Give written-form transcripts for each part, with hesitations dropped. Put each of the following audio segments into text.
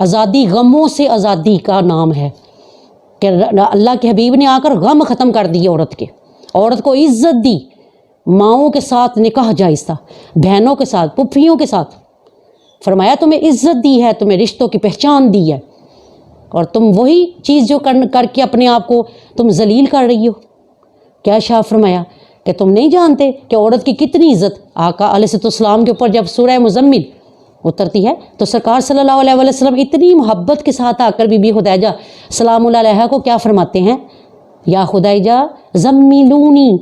آزادی غموں سے آزادی کا نام ہے کہ اللہ کے حبیب نے آ کر غم ختم کر دیے عورت کے، عورت کو عزت دی، ماؤں کے ساتھ نکاح جائز تھا، بہنوں کے ساتھ، پھوپھیوں کے ساتھ، فرمایا تمہیں عزت دی ہے، تمہیں رشتوں کی پہچان دی ہے، اور تم وہی چیز جو کر کے اپنے آپ کو تم ذلیل کر رہی ہو۔ کیا شاہ فرمایا کہ تم نہیں جانتے کہ عورت کی کتنی عزت آقا علیہ السلام کے اوپر جب سورہ مزمل اترتی ہے تو سرکار صلی اللہ علیہ وسلم اتنی محبت کے ساتھ آ کر بی بی خدیجہ سلام اللہ علیہا کو کیا فرماتے ہیں؟ یا خدیجہ زمیلونی۔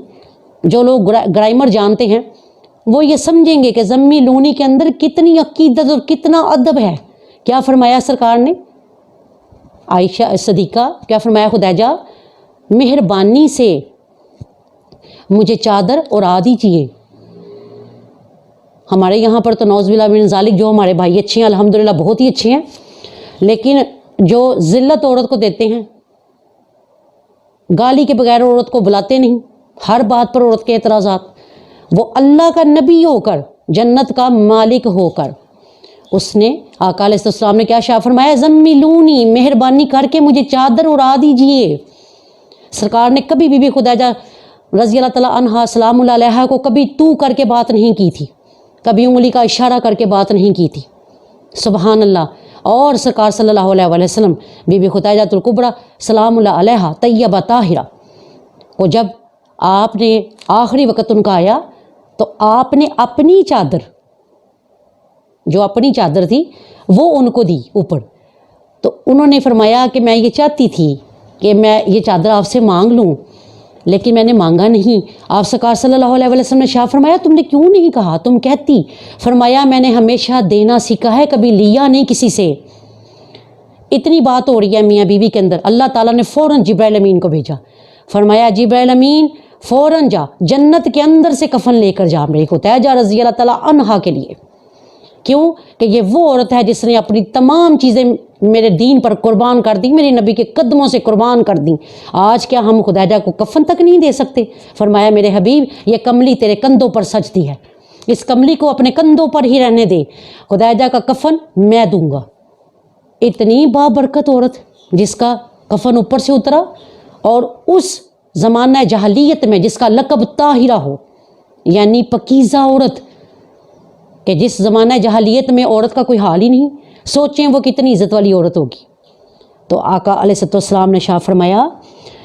جو لوگ گرامر جانتے ہیں وہ یہ سمجھیں گے کہ زمیلونی کے اندر کتنی عقیدت اور کتنا ادب ہے۔ کیا فرمایا سرکار نے؟ عائشہ صدیقہ کیا فرمایا؟ خدیجہ مہربانی سے مجھے چادر اڑا دیجیے۔ ہمارے یہاں پر تو نعوذ باللہ من ذالک جو ہمارے بھائی اچھے ہیں الحمدللہ بہت ہی اچھے ہیں، لیکن جو ذلت عورت کو دیتے ہیں، گالی کے بغیر عورت کو بلاتے نہیں، ہر بات پر عورت کے اعتراضات، وہ اللہ کا نبی ہو کر، جنت کا مالک ہو کر، اس نے آقا علیہ السلام نے کیا شاہ فرمایا؟ زمیلونی، مہربانی کر کے مجھے چادر اڑا دیجیے۔ سرکار نے کبھی بی بی خدیجہ رضی اللہ تعالیٰ عنہا سلام اللہ علیہا کو کبھی تو کر کے بات نہیں کی تھی، کبھی انگلی کا اشارہ کر کے بات نہیں کی تھی، سبحان اللہ۔ اور سرکار صلی اللہ علیہ وسلم بی بی خدیجہ الکبریٰ سلام اللہ علیہا طیبہ طاہرہ کو جب آپ نے آخری وقت ان کا آیا تو آپ نے اپنی چادر، جو اپنی چادر تھی وہ ان کو دی اوپر، تو انہوں نے فرمایا کہ میں یہ چاہتی تھی کہ میں یہ چادر آپ سے مانگ لوں لیکن میں نے مانگا نہیں۔ آپ سرکار صلی اللہ علیہ وسلم نے شاہ فرمایا تم نے کیوں نہیں کہا، تم کہتی؟ فرمایا میں نے ہمیشہ دینا سیکھا ہے، کبھی لیا نہیں کسی سے۔ اتنی بات ہو رہی ہے میاں بیوی کے اندر، اللہ تعالیٰ نے فوراً جبرائیل امین کو بھیجا، فرمایا جبرائیل امین فوراً جا جنت کے اندر سے کفن لے کر جا میری خدیجہ رضی اللہ تعالیٰ عنہا کے لیے۔ کیوں کہ یہ وہ عورت ہے جس نے اپنی تمام چیزیں میرے دین پر قربان کر دی، میرے نبی کے قدموں سے قربان کر دیں۔ آج کیا ہم خدیجہ کو کفن تک نہیں دے سکتے؟ فرمایا میرے حبیب یہ کملی تیرے کندھوں پر سجتی ہے، اس کملی کو اپنے کندھوں پر ہی رہنے دے، خدیجہ کا کفن میں دوں گا۔ اتنی بابرکت عورت جس کا کفن اوپر سے اترا، اور اس زمانہ جاہلیت میں جس کا لقب طاہرہ ہو، یعنی پکیزہ عورت، کہ جس زمانہ جاہلیت میں عورت کا کوئی حال ہی نہیں، سوچیں وہ کتنی عزت والی عورت ہوگی۔ تو آقا علیہ السلام نے شاہ فرمایا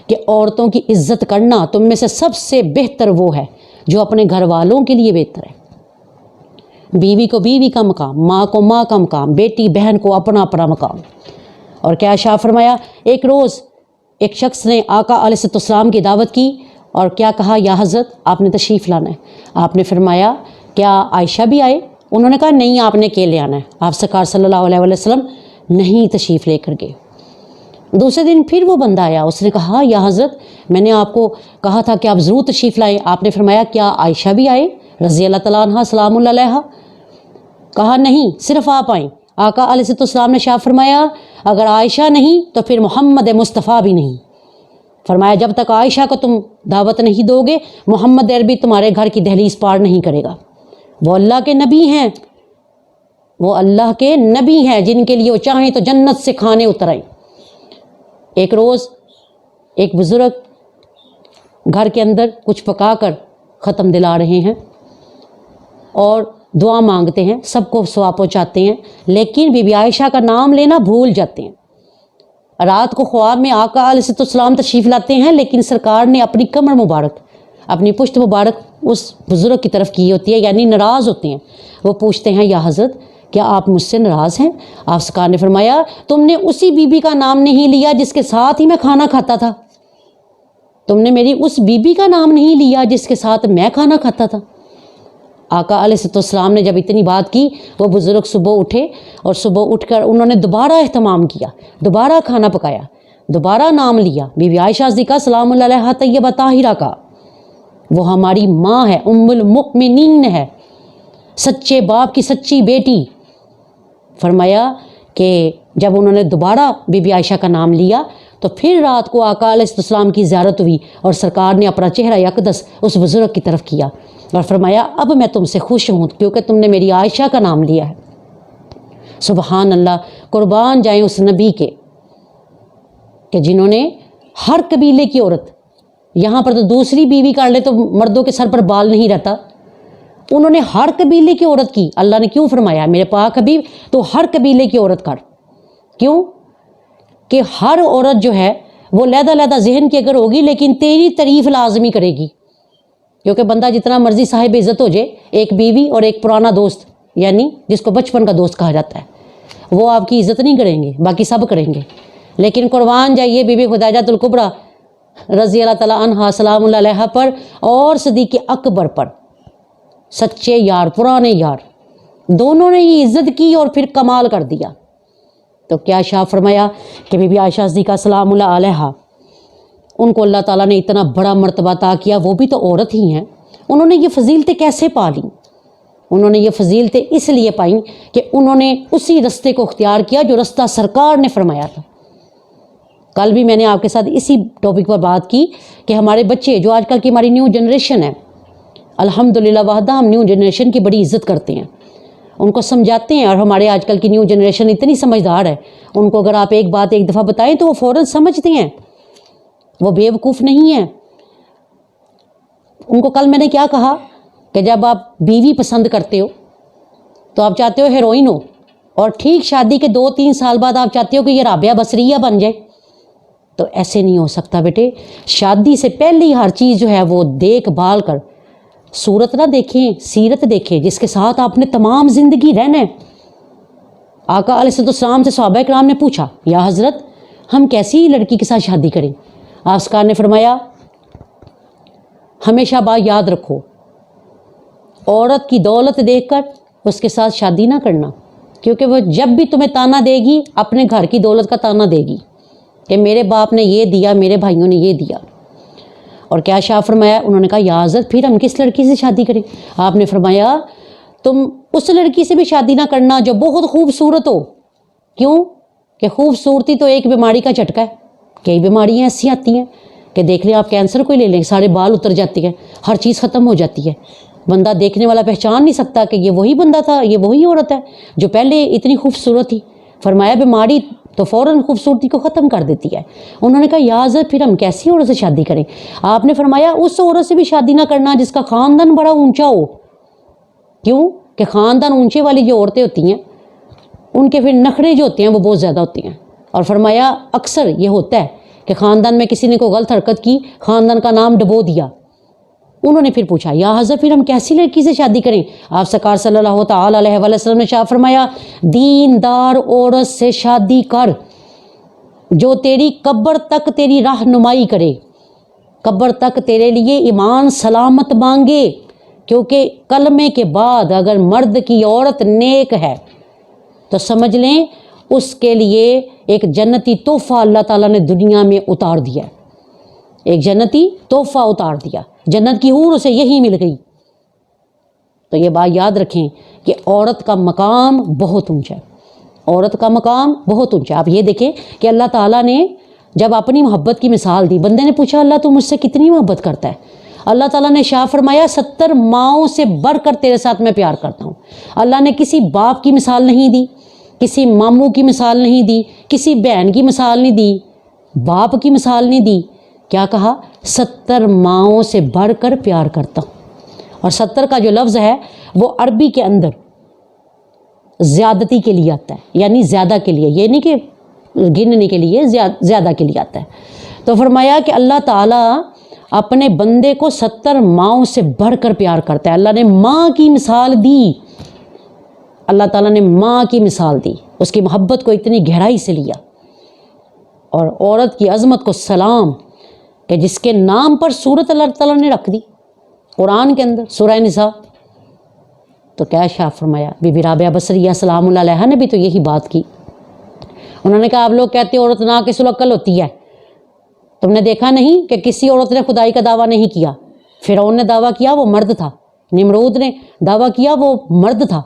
کہ عورتوں کی عزت کرنا تم میں سے سب سے بہتر وہ ہے جو اپنے گھر والوں کے لیے بہتر ہے۔ بیوی کو بیوی کا مقام، ماں کو ماں کا مقام، بیٹی بہن کو اپنا اپنا مقام۔ اور کیا شاہ فرمایا؟ ایک روز ایک شخص نے آقا علیہ السلام کی دعوت کی اور کیا کہا؟ یا حضرت آپ نے تشریف لانا ہے۔ آپ نے فرمایا کیا عائشہ بھی آئے؟ انہوں نے کہا نہیں، آپ نے اکیلے آنا ہے۔ آپ سرکار صلی اللہ علیہ وسلم نہیں تشریف لے کر گئے۔ دوسرے دن پھر وہ بندہ آیا، اس نے کہا یا حضرت میں نے آپ کو کہا تھا کہ آپ ضرور تشریف لائیں۔ آپ نے فرمایا کیا عائشہ بھی آئے رضی اللہ تعالیٰ عنہ سلام اللہ علیہا؟ کہا نہیں، صرف آپ آئیں۔ آقا علیہ السلام نے شاہ فرمایا اگر عائشہ نہیں تو پھر محمد مصطفیٰ بھی نہیں۔ فرمایا جب تک عائشہ کو تم دعوت نہیں دو گے محمد عربی تمہارے گھر کی دہلیز پار نہیں کرے گا۔ وہ اللہ کے نبی ہیں، وہ اللہ کے نبی ہیں جن کے لیے وہ چاہیں تو جنت سے کھانے اترائیں۔ ایک روز ایک بزرگ گھر کے اندر کچھ پکا کر ختم دلا رہے ہیں اور دعا مانگتے ہیں، سب کو ثواب پہنچاتے ہیں، لیکن بی بی عائشہ کا نام لینا بھول جاتے ہیں۔ رات کو خواب میں آقا علیہ السلام تشریف لاتے ہیں، لیکن سرکار نے اپنی کمر مبارک، اپنی پشت مبارک اس بزرگ کی طرف کی ہوتی ہے، یعنی ناراض ہوتے ہیں۔ وہ پوچھتے ہیں یا حضرت کیا آپ مجھ سے ناراض ہیں؟ آپ سرکار نے فرمایا تم نے اسی بی بی کا نام نہیں لیا جس کے ساتھ ہی میں کھانا کھاتا تھا، تم نے میری اس بی بی کا نام نہیں لیا جس کے ساتھ میں کھانا کھاتا تھا۔ آقا علیہ السلام نے جب اتنی بات کی وہ بزرگ صبح اٹھے اور صبح اٹھ کر انہوں نے دوبارہ اہتمام کیا، دوبارہ کھانا پکایا، دوبارہ نام لیا بی بی عائشہ صدیقہ سلام اللہ علیہا طیبہ طاہرہ کا۔ وہ ہماری ماں ہے، ام المؤمنین ہے، سچے باپ کی سچی بیٹی۔ فرمایا کہ جب انہوں نے دوبارہ بی بی عائشہ کا نام لیا تو پھر رات کو آقا علیہ السلام کی زیارت ہوئی اور سرکار نے اپنا چہرہ اقدس اس بزرگ کی طرف کیا اور فرمایا اب میں تم سے خوش ہوں کیونکہ تم نے میری عائشہ کا نام لیا ہے۔ سبحان اللہ، قربان جائیں اس نبی کے کہ جنہوں نے ہر قبیلے کی عورت، یہاں پر تو دوسری بیوی کر لے تو مردوں کے سر پر بال نہیں رہتا، انہوں نے ہر قبیلے کی عورت کی۔ اللہ نے کیوں فرمایا میرے پاک حبیب تو ہر قبیلے کی عورت کر؟ کیوں کہ ہر عورت جو ہے وہ علیحدہ علیحدہ ذہن کی اگر ہوگی لیکن تیری تعریف لازمی کرے گی، کیونکہ بندہ جتنا مرضی صاحب عزت ہو جائے، ایک بیوی اور ایک پرانا دوست، یعنی جس کو بچپن کا دوست کہا جاتا ہے، وہ آپ کی عزت نہیں کریں گے، باقی سب کریں گے۔ لیکن قربان جائیے بی بی خدیجہ الکبریٰ رضی اللہ تعالیٰ عنہا سلام اللہ علیہا پر اور صدیق اکبر پر، سچے یار، پرانے یار، دونوں نے یہ عزت کی اور پھر کمال کر دیا۔ تو کیا شاہ فرمایا کہ بی بی عائشہ صدیقہ سلام اللہ علیہا، ان کو اللہ تعالیٰ نے اتنا بڑا مرتبہ عطا کیا، وہ بھی تو عورت ہی ہیں، انہوں نے یہ فضیلتیں کیسے پا لیں؟ انہوں نے یہ فضیلتیں اس لیے پائیں کہ انہوں نے اسی رستے کو اختیار کیا جو رستہ سرکار نے فرمایا تھا۔ کل بھی میں نے آپ کے ساتھ اسی ٹاپک پر بات کی کہ ہمارے بچے جو آج کل کی ہماری نیو جنریشن ہے، الحمدللہ وحدہ ہم نیو جنریشن کی بڑی عزت کرتے ہیں، ان کو سمجھاتے ہیں، اور ہمارے آج کل کی نیو جنریشن اتنی سمجھدار ہے، ان کو اگر آپ ایک بات ایک دفعہ بتائیں تو وہ فوراً سمجھتے ہیں، وہ بیوقوف نہیں ہیں۔ ان کو کل میں نے کیا کہا کہ جب آپ بیوی پسند کرتے ہو تو آپ چاہتے ہو ہیروئن ہو، اور ٹھیک شادی کے 2-3 سال بعد آپ چاہتے ہو کہ یہ رابعہ بصریہ بن جائے، تو ایسے نہیں ہو سکتا بیٹے۔ شادی سے پہلے ہی ہر چیز جو ہے وہ دیکھ بھال کر، صورت نہ دیکھیں، سیرت دیکھیں جس کے ساتھ آپ نے تمام زندگی رہنا ہے۔ آقا علیہ السلام سے صحابہ کرام نے پوچھا یا حضرت ہم کیسی لڑکی کے ساتھ شادی کریں؟ آپ سرکار نے فرمایا ہمیشہ بات یاد رکھو، عورت کی دولت دیکھ کر اس کے ساتھ شادی نہ کرنا، کیونکہ وہ جب بھی تمہیں تانا دے گی اپنے گھر کی دولت کا تانا دے گی کہ میرے باپ نے یہ دیا، میرے بھائیوں نے یہ دیا۔ اور کیا شاہ فرمایا؟ انہوں نے کہا یا حضرت پھر ہم کس لڑکی سے شادی کریں؟ آپ نے فرمایا تم اس لڑکی سے بھی شادی نہ کرنا جو بہت خوبصورت ہو۔ کیوں کہ خوبصورتی تو ایک بیماری کا جھٹکا ہے، کئی بیماریاں ایسی آتی ہیں کہ دیکھ لیں آپ کینسر کو ہی لے لیں، سارے بال اتر جاتے ہیں، ہر چیز ختم ہو جاتی ہے، بندہ دیکھنے والا پہچان نہیں سکتا کہ یہ وہی بندہ تھا، یہ وہی عورت ہے جو پہلے اتنی خوبصورت تھی۔ فرمایا بیماری تو فوراً خوبصورتی کو ختم کر دیتی ہے۔ انہوں نے کہا یا حضرت پھر ہم کیسی عورت سے شادی کریں؟ آپ نے فرمایا اس عورت سے بھی شادی نہ کرنا جس کا خاندان بڑا اونچا ہو۔ کیوں کہ خاندان اونچے والی جو عورتیں ہوتی ہیں ان کے پھر نخرے جو ہوتے ہیں وہ بہت زیادہ ہوتے ہیں، اور فرمایا اکثر یہ ہوتا ہے کہ خاندان میں کسی نے کوئی غلط حرکت کی، خاندان کا نام ڈبو دیا۔ انہوں نے پھر پوچھا یا حضرت پھر ہم کیسی لڑکی سے شادی کریں؟ آپ سرکار صلی اللہ تعالی علیہ وسلم نے شاہ فرمایا دیندار عورت سے شادی کر جو تیری قبر تک تیری رہنمائی کرے، قبر تک تیرے لیے ایمان سلامت مانگے، کیونکہ کلمے کے بعد اگر مرد کی عورت نیک ہے تو سمجھ لیں اس کے لیے ایک جنتی تحفہ اللہ تعالیٰ نے دنیا میں اتار دیا، ایک جنتی تحفہ اتار دیا، جنت کی حور اسے یہی مل گئی۔ تو یہ بات یاد رکھیں کہ عورت کا مقام بہت اونچا ہے، عورت کا مقام بہت اونچا ہے۔ آپ یہ دیکھیں کہ اللہ تعالیٰ نے جب اپنی محبت کی مثال دی، بندے نے پوچھا اللہ تو مجھ سے کتنی محبت کرتا ہے؟ اللہ تعالیٰ نے شاہ فرمایا 70 ماؤں سے بڑھ کر تیرے ساتھ میں پیار کرتا ہوں۔ اللہ نے کسی باپ کی مثال نہیں دی، کسی ماموں کی مثال نہیں دی، کسی بہن کی مثال نہیں دی، باپ کی مثال نہیں دی، کیا کہا 70 ماؤں سے بڑھ کر پیار کرتا ہوں۔ اور 70 کا جو لفظ ہے وہ عربی کے اندر زیادتی کے لیے آتا ہے، یعنی زیادہ کے لیے، یہ نہیں کہ گننے کے لیے، زیادہ کے لیے آتا ہے۔ تو فرمایا کہ اللہ تعالیٰ اپنے بندے کو 70 ماؤں سے بڑھ کر پیار کرتا ہے۔ اللہ نے ماں کی مثال دی، اللہ تعالیٰ نے ماں کی مثال دی، اس کی محبت کو اتنی گہرائی سے لیا۔ اور عورت کی عظمت کو سلام کہ جس کے نام پر سورت اللہ تعالیٰ نے رکھ دی قرآن کے اندر، سورہ نساء۔ تو کیا شاہ فرمایا؟ بی بی رابعہ بصریہ سلام اللہ علیہا نے بھی تو یہی بات کی۔ انہوں نے کہا آپ لوگ کہتے ہیں عورت ناقص العقل ہوتی ہے، تم نے دیکھا نہیں کہ کسی عورت نے خدائی کا دعویٰ نہیں کیا؟ فرعون نے دعویٰ کیا وہ مرد تھا، نمرود نے دعویٰ کیا وہ مرد تھا۔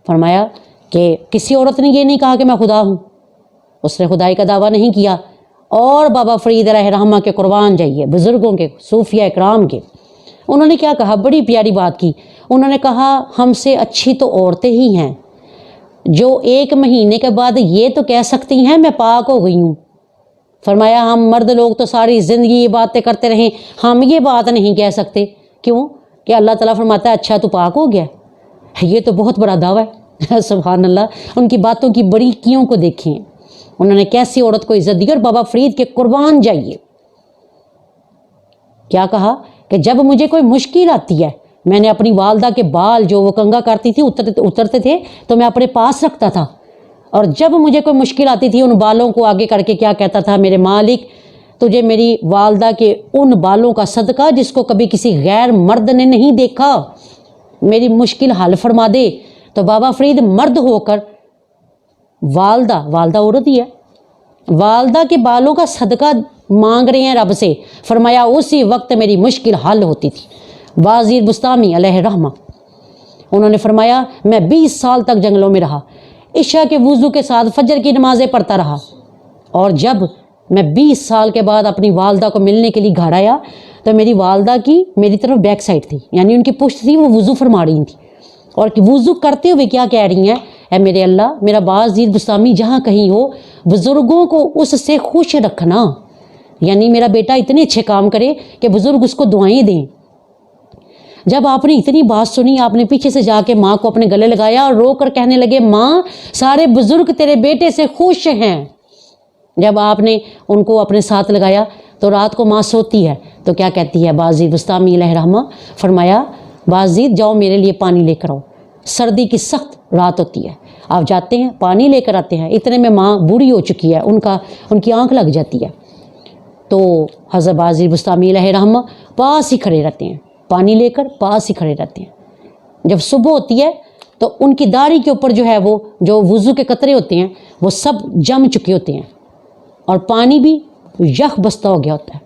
فرمایا کہ کسی عورت نے یہ نہیں کہا کہ میں خدا ہوں، اس نے خدائی کا دعویٰ نہیں کیا۔ اور بابا فرید رہ رحمہ کے قربان جائیے، بزرگوں کے، صوفیہ اکرام کے، انہوں نے کیا کہا؟ بڑی پیاری بات کی۔ انہوں نے کہا ہم سے اچھی تو عورتیں ہی ہیں، جو 1 مہینے کے بعد یہ تو کہہ سکتی ہیں میں پاک ہو گئی ہوں. فرمایا ہم مرد لوگ تو ساری زندگی یہ باتیں کرتے رہیں, ہم یہ بات نہیں کہہ سکتے. کیوں؟ کہ اللہ تعالیٰ فرماتا ہے اچھا تو پاک ہو گیا. یہ تو بہت بڑا دعویٰ ہے. سبحان اللہ. ان کی باتوں کی باریکیوں کو دیکھیں, انہوں نے کیسی عورت کو عزت دی. اور بابا فرید کے قربان جائیے, کیا کہا کہ جب مجھے کوئی مشکل آتی ہے, میں نے اپنی والدہ کے بال جو وہ کنگا کرتی تھی اترتے تھے تو میں اپنے پاس رکھتا تھا, اور جب مجھے کوئی مشکل آتی تھی ان بالوں کو آگے کر کے کیا کہتا تھا, میرے مالک تجھے میری والدہ کے ان بالوں کا صدقہ جس کو کبھی کسی غیر مرد نے نہیں دیکھا میری مشکل حل فرما دے. تو بابا فرید مرد ہو کر والدہ عورت ہی ہے, والدہ کے بالوں کا صدقہ مانگ رہے ہیں رب سے. فرمایا اسی وقت میری مشکل حل ہوتی تھی. وزیر بستامی علیہ رحمہ, انہوں نے فرمایا میں 20 سال تک جنگلوں میں رہا, عشاء کے وضو کے ساتھ فجر کی نمازیں پڑھتا رہا, اور جب میں 20 سال کے بعد اپنی والدہ کو ملنے کے لیے گھر آیا تو میری والدہ کی میری طرف بیک سائڈ تھی, یعنی ان کی پشت تھی, وہ وضو فرما رہی تھی, اور وضو کرتے ہوئے کیا کہہ رہی ہیں, اے میرے اللہ میرا بازیر بستامی جہاں کہیں ہو بزرگوں کو اس سے خوش رکھنا, یعنی میرا بیٹا اتنے اچھے کام کرے کہ بزرگ اس کو دعائیں دیں. جب آپ نے اتنی بات سنی, آپ نے پیچھے سے جا کے ماں کو اپنے گلے لگایا اور رو کر کہنے لگے ماں سارے بزرگ تیرے بیٹے سے خوش ہیں. جب آپ نے ان کو اپنے ساتھ لگایا تو رات کو ماں سوتی ہے تو کیا کہتی ہے بازیر بستامی علیہ رحمہ, فرمایا بازیر جاؤ میرے لیے پانی لے کر آؤ, سردی کی سخت رات ہوتی ہے. آپ جاتے ہیں پانی لے کر آتے ہیں, اتنے میں ماں بوڑھی ہو چکی ہے, ان کی آنکھ لگ جاتی ہے. تو حضرت بازیر بستامی علیہ رحمہ پاس ہی کھڑے رہتے ہیں, پانی لے کر پاس ہی کھڑے رہتے ہیں. جب صبح ہوتی ہے تو ان کی داڑھی کے اوپر جو ہے وہ جو وضو کے قطرے ہوتے ہیں وہ سب جم چکے ہوتے ہیں, اور پانی بھی یخ بستہ ہو گیا ہوتا ہے.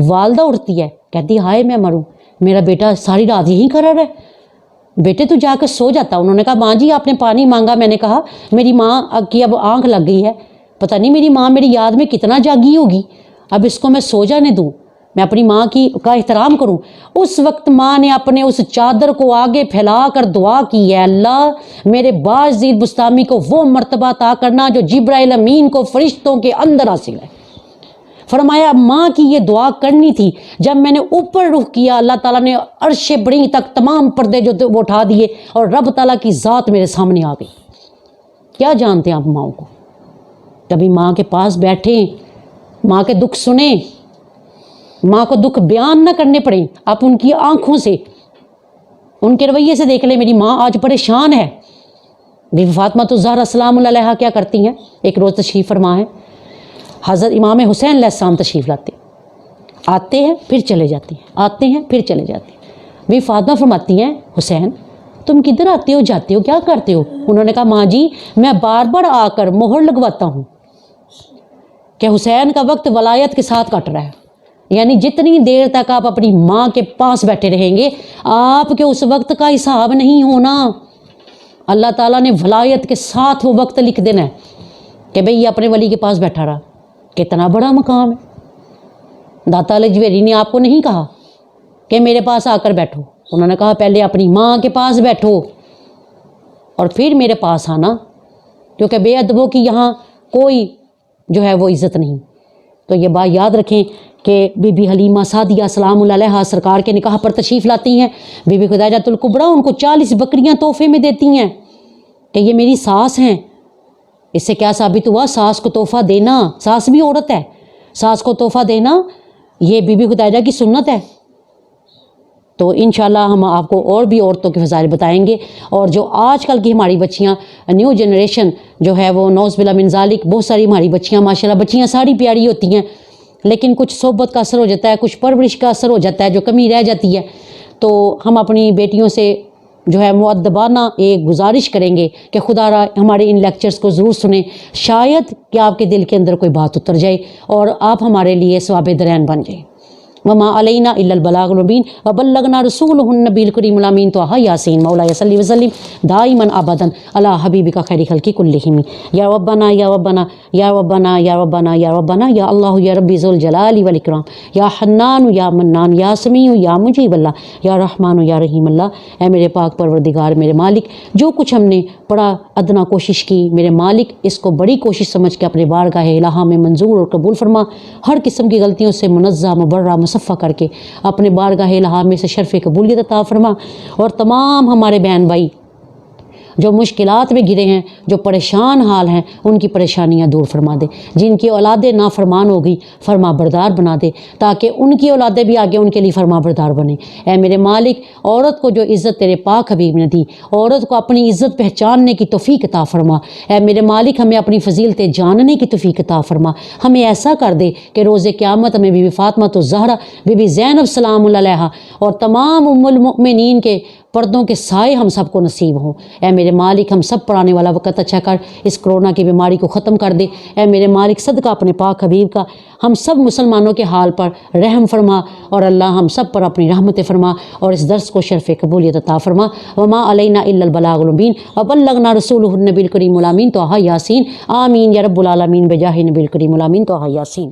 والدہ اٹھتی ہے, کہتی ہائے میں مروں, میرا بیٹا ساری رات یہیں کھڑا رہا ہے, بیٹے تو جا کر سو جاتا. انہوں نے کہا ماں جی آپ نے پانی مانگا, میں نے کہا میری ماں کی اب آنکھ لگ گئی ہے, پتہ نہیں میری ماں میری یاد میں کتنا جاگی ہوگی, اب اس کو میں سو جانے دوں, میں اپنی ماں کا احترام کروں. اس وقت ماں نے اپنے اس چادر کو آگے پھیلا کر دعا کی ہے, اللہ میرے بازیر بستامی کو وہ مرتبہ عطا کرنا جو جبرائیل امین کو فرشتوں کے اندر حاصل ہے. فرمایا ماں کی یہ دعا کرنی تھی. جب میں نے اوپر رخ کیا اللہ تعالیٰ نے عرش بڑی تک تمام پردے جو وہ اٹھا دیے اور رب تعالیٰ کی ذات میرے سامنے آ گئی. کیا جانتے ہیں آپ ماؤں کو, کبھی ماں کے پاس بیٹھیں, ماں کے دکھ سنیں, ماں کو دکھ بیان نہ کرنے پڑیں. آپ ان کی آنکھوں سے ان کے رویے سے دیکھ لیں, میری ماں آج پریشان ہے. بی بی فاطمہ تو زہرا سلام اللہ علیہا کیا کرتی ہیں, ایک روز تشریف فرما ہے, حضرت امام حسین علیہ السلام تشریف لاتے, آتے ہیں پھر چلے جاتے ہیں, آتے ہیں پھر چلے جاتے ہیں. بی فاطمہ فرماتی ہیں حسین تم کدھر آتے ہو جاتے ہو, کیا کرتے ہو؟ انہوں نے کہا ماں جی میں بار بار آ کر مہر لگواتا ہوں کہ حسین کا وقت ولایت کے ساتھ کٹ رہا ہے, یعنی جتنی دیر تک آپ اپنی ماں کے پاس بیٹھے رہیں گے آپ کے اس وقت کا حساب نہیں ہونا. اللہ تعالیٰ نے ولایت کے ساتھ وہ وقت لکھ دینا ہے کہ بھئی یہ اپنے ولی کے پاس بیٹھا رہا. کتنا بڑا مقام ہے. داتا علی جویری نے آپ کو نہیں کہا کہ میرے پاس آ کر بیٹھو, انہوں نے کہا پہلے اپنی ماں کے پاس بیٹھو اور پھر میرے پاس آنا, کیونکہ بے ادبوں کی یہاں کوئی جو ہے وہ عزت نہیں. تو یہ بات یاد رکھیں کہ بی بی حلیمہ سعدیہ سلام اللہ علیہا سرکار کے نکاح پر تشریف لاتی ہیں. بی بی خدیجہ الکبریٰ ان کو 40 بکریاں تحفے میں دیتی ہیں کہ یہ میری ساس ہیں. اس سے کیا ثابت ہوا, ساس کو تحفہ دینا, ساس بھی عورت ہے, ساس کو تحفہ دینا یہ بی بی خدیجہ کی سنت ہے. تو انشاءاللہ ہم آپ کو اور بھی عورتوں کے فضائل بتائیں گے. اور جو آج کل کی ہماری بچیاں نیو جنریشن جو ہے وہ نوز باللہ من ذالک, بہت ساری ہماری بچیاں ماشاءاللہ بچیاں ساری پیاری ہوتی ہیں, لیکن کچھ صحبت کا اثر ہو جاتا ہے, کچھ پرورش کا اثر ہو جاتا ہے, جو کمی رہ جاتی ہے. تو ہم اپنی بیٹیوں سے جو ہے مؤدبانہ ایک گزارش کریں گے کہ خدا را ہمارے ان لیکچرز کو ضرور سنیں, شاید کہ آپ کے دل کے اندر کوئی بات اتر جائے اور آپ ہمارے لیے ثواب درین بن جائیں. وما علینا الا البلاغ المبین وبلغنا رسولہ النبی الکریم الامین طہ یاسین مولاي صلی وسلم دائما ابدا علی حبیبک خیر خلق کلہم یا ربنا یا ربنا یا ربنا یا ربنا یا ربنا یا اللہ یا ربی ذو الجلال والاکرام یا حنان یا منان یا سمیع یا مجیب اللہ یا رحمان یا رحیم اللہ۔ اے میرے پاک پروردگار، میرے مالک، جو کچھ ہم نے بڑا ادنا کوشش کی میرے مالک، اس کو بڑی کوشش سمجھ کے اپنے بارگاہ الہٰ میں منظور اور قبول فرما۔ ہر قسم کی غلطیوں سے منزہ مبرہ مصفہ کر کے اپنے بارگاہ الہٰ میں سے شرف قبولیت عطا فرما، اور تمام ہمارے بہن بھائی جو مشکلات میں گرے ہیں، جو پریشان حال ہیں، ان کی پریشانیاں دور فرما دے۔ جن کی اولادیں نافرمان ہو گئی فرما بردار بنا دے، تاکہ ان کی اولادیں بھی آگے ان کے لیے فرما بردار بنیں۔ اے میرے مالک، عورت کو جو عزت تیرے پاک حبیب نے دی، عورت کو اپنی عزت پہچاننے کی توفیق عطا فرما۔ اے میرے مالک، ہمیں اپنی فضیلتیں جاننے کی توفیق عطا فرما۔ ہمیں ایسا کر دے کہ روز قیامت ہمیں بی بی فاطمہ الزہرا، بی بی زینب سلام اللہ علیہا اور تمام ام المؤمنین کے پردوں کے سائے ہم سب کو نصیب ہوں۔ اے میرے مالک، ہم سب پر آنے والا وقت اچھا کر، اس کرونا کی بیماری کو ختم کر دے۔ اے میرے مالک، صدقہ اپنے پاک حبیب کا ہم سب مسلمانوں کے حال پر رحم فرما، اور اللہ ہم سب پر اپنی رحمت فرما، اور اس درس کو شرف قبولیت عطا فرما۔ وما علینا الا البلاغ المبین وبلغنا رسولہ النبی الکریم الامین طہ یاسین آمین یا رب العالمین بجاہ نبی الکریم الامین طہ یاسین۔